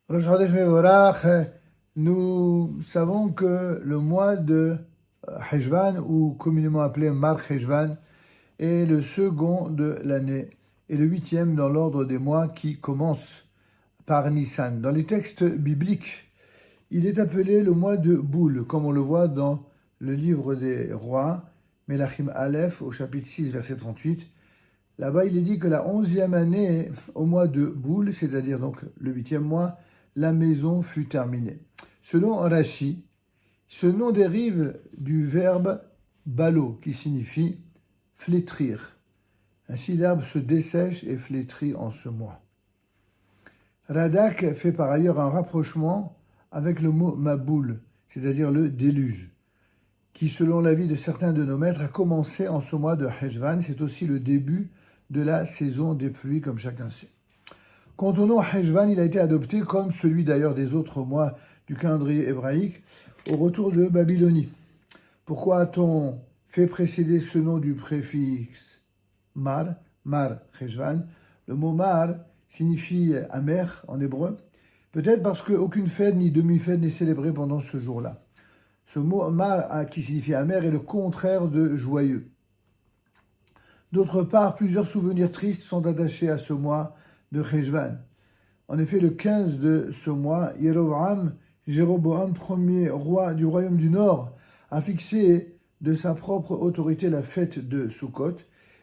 Rosh Chodesh Mevorach, nous savons que le mois de Heshvan, ou communément appelé Mar Heshvan, est le second de l'année et le huitième dans l'ordre des mois qui commence par Nissan. Dans les textes bibliques, il est appelé le mois de Boule, comme on le voit dans le livre des rois, Melachim Aleph, au chapitre 6, verset 38. Là-bas, il est dit que la 11e année, au mois de Boule, c'est-à-dire donc le 8e mois, la maison fut terminée. Selon Rashi, ce nom dérive du verbe balo, qui signifie flétrir. Ainsi, l'herbe se dessèche et flétrit en ce mois. Radak fait par ailleurs un rapprochement avec le mot maboul, c'est-à-dire le déluge, qui, selon l'avis de certains de nos maîtres, a commencé en ce mois de Heshvan. C'est aussi le début de la saison des pluies, comme chacun sait. Quant au nom Heshvan, il a été adopté, comme celui d'ailleurs des autres mois du calendrier hébraïque, au retour de Babylonie. Pourquoi a-t-on fait précéder ce nom du préfixe Mar, Heshvan? Le mot Mar signifie amer en hébreu, peut-être parce qu'aucune fête ni demi-fête n'est célébrée pendant ce jour-là. Ce mot Mar, qui signifie amer, est le contraire de joyeux. D'autre part, plusieurs souvenirs tristes sont attachés à ce mois de Heshvan. En effet, le 15 de ce mois, Jéroboam, premier roi du royaume du Nord, a fixé de sa propre autorité la fête de Sukkot,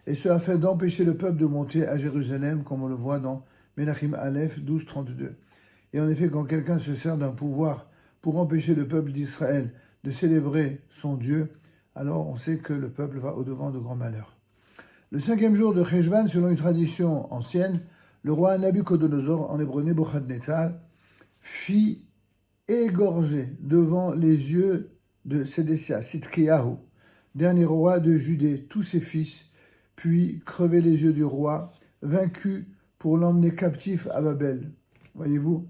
et ce afin d'empêcher le peuple de monter à Jérusalem, comme on le voit dans Melachim Aleph 12.32. Et en effet, quand quelqu'un se sert d'un pouvoir pour empêcher le peuple d'Israël de célébrer son Dieu, alors on sait que le peuple va au-devant de grands malheurs. Le 5e jour de Heshvan, selon une tradition ancienne, le roi Nabuchodonosor, en hébreu Nebuchadnezzar, fit égorger devant les yeux de Sédécia, Sidkiyahu, dernier roi de Judée, tous ses fils, puis crever les yeux du roi, vaincu pour l'emmener captif à Babel. Voyez-vous,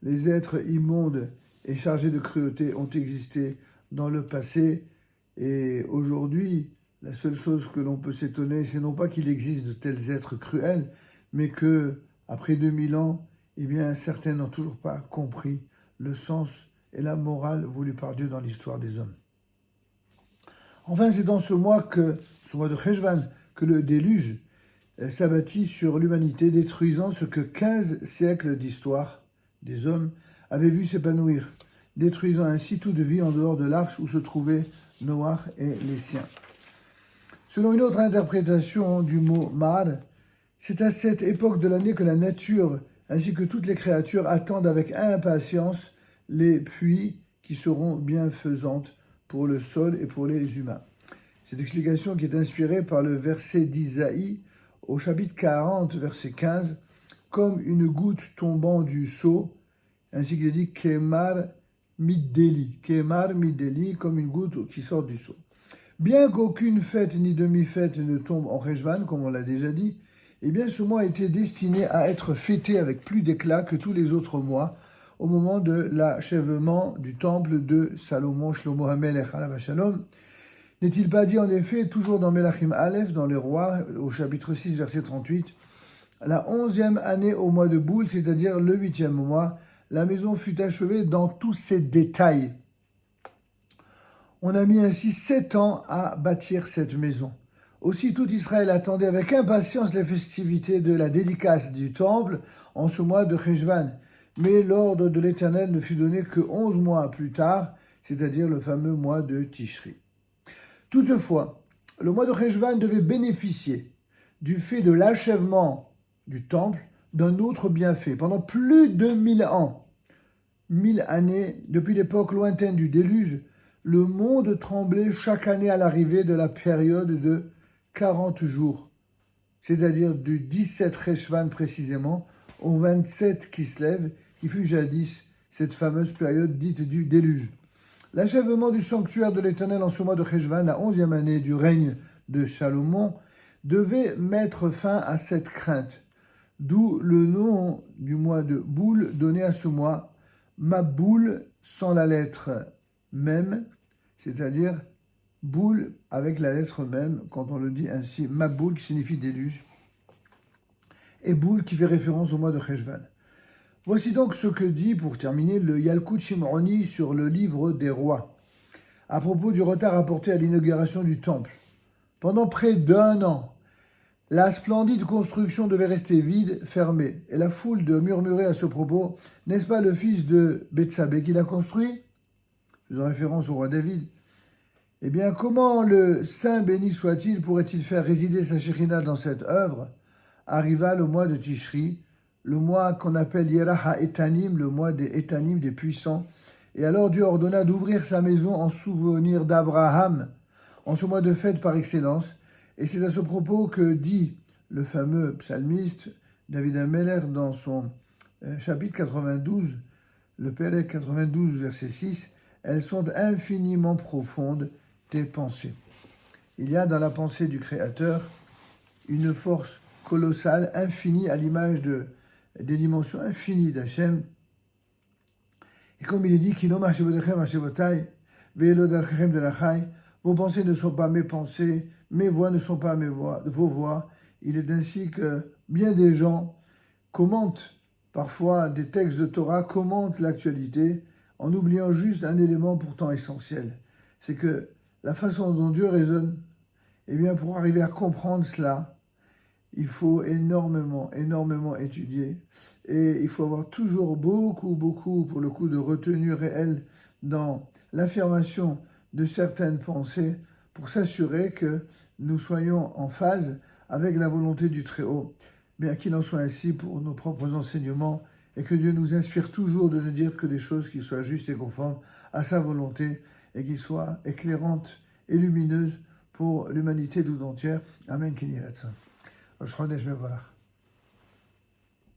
les êtres immondes et chargés de cruauté ont existé dans le passé, et aujourd'hui, la seule chose que l'on peut s'étonner, c'est non pas qu'il existe de tels êtres cruels, mais que, après 2000 ans, eh bien, certains n'ont toujours pas compris le sens et la morale voulus par Dieu dans l'histoire des hommes. Enfin, c'est dans ce mois de Heshvan, que le déluge s'abattit sur l'humanité, détruisant ce que 15 siècles d'histoire des hommes avaient vu s'épanouir, détruisant ainsi toute vie en dehors de l'arche où se trouvaient Noach et les siens. Selon une autre interprétation du mot Mar, c'est à cette époque de l'année que la nature ainsi que toutes les créatures attendent avec impatience les pluies qui seront bienfaisantes pour le sol et pour les humains. Cette explication qui est inspirée par le verset d'Isaïe au chapitre 40, verset 15, comme une goutte tombant du seau, ainsi qu'il est dit Kemar Middeli, comme une goutte qui sort du seau. Bien qu'aucune fête ni demi-fête ne tombe en Heshvan, comme on l'a déjà dit, eh bien ce mois était destiné à être fêté avec plus d'éclat que tous les autres mois au moment de l'achèvement du temple de Salomon, Shlomo HaMelech alav Shalom. N'est-il pas dit en effet, toujours dans Melachim Aleph, dans les rois, au chapitre 6, verset 38, la 11e année au mois de Boule, c'est-à-dire le 8e mois, la maison fut achevée dans tous ses détails. On a mis ainsi 7 ans à bâtir cette maison. Aussi, tout Israël attendait avec impatience les festivités de la dédicace du temple en ce mois de Heshvan. Mais l'ordre de l'Éternel ne fut donné que 11 mois plus tard, c'est-à-dire le fameux mois de Tishri. Toutefois, le mois de Heshvan devait bénéficier du fait de l'achèvement du temple d'un autre bienfait. Pendant plus de 1000 ans, 1000 années, depuis l'époque lointaine du déluge, le monde tremblait chaque année à l'arrivée de la période de 40 jours, c'est-à-dire du 17 Heshvan précisément au 27 Kislev, qui fut jadis cette fameuse période dite du déluge. L'achèvement du sanctuaire de l'Éternel en ce mois de Heshvan, la 11e année du règne de Salomon, devait mettre fin à cette crainte, d'où le nom du mois de Boule donné à ce mois, Maboul sans la lettre Mem, c'est-à-dire boule avec la lettre même, quand on le dit ainsi, Maboul qui signifie déluge, et boule qui fait référence au mois de Heshvan. Voici donc ce que dit, pour terminer, le Yalkut Shimroni sur le livre des rois, à propos du retard apporté à l'inauguration du temple. Pendant près d'1 an, la splendide construction devait rester vide, fermée, et la foule de murmurer à ce propos, n'est-ce pas le fils de Bethsabée qui l'a construit? Faisant référence au roi David. Eh bien, comment le Saint béni soit-il pourrait-il faire résider sa Shekhinah dans cette œuvre? Arriva le mois de Tishri, le mois qu'on appelle Yerah Etanim, le mois des Etanim, des puissants. Et alors Dieu ordonna d'ouvrir sa maison en souvenir d'Abraham, en ce mois de fête par excellence. Et c'est à ce propos que dit le fameux psalmiste David Ameller dans son chapitre 92, le Pélec 92, verset 6, « Elles sont infiniment profondes, tes pensées. » Il y a dans la pensée du Créateur une force colossale, infinie, à l'image des dimensions infinies d'Hachem. Et comme il est dit, vos pensées ne sont pas mes pensées, mes voix ne sont pas vos voix. Il est ainsi que bien des gens commentent parfois des textes de Torah, commentent l'actualité, en oubliant juste un élément pourtant essentiel. C'est que la façon dont Dieu raisonne, eh bien, pour arriver à comprendre cela, il faut énormément étudier. Et il faut avoir toujours beaucoup, pour le coup, de retenue réelle dans l'affirmation de certaines pensées pour s'assurer que nous soyons en phase avec la volonté du Très-Haut. Bien qu'il en soit ainsi pour nos propres enseignements et que Dieu nous inspire toujours de ne dire que des choses qui soient justes et conformes à sa volonté et qui soient éclairantes et lumineuses pour l'humanité tout entière. Amen. Rosh Chodesh Mevorach.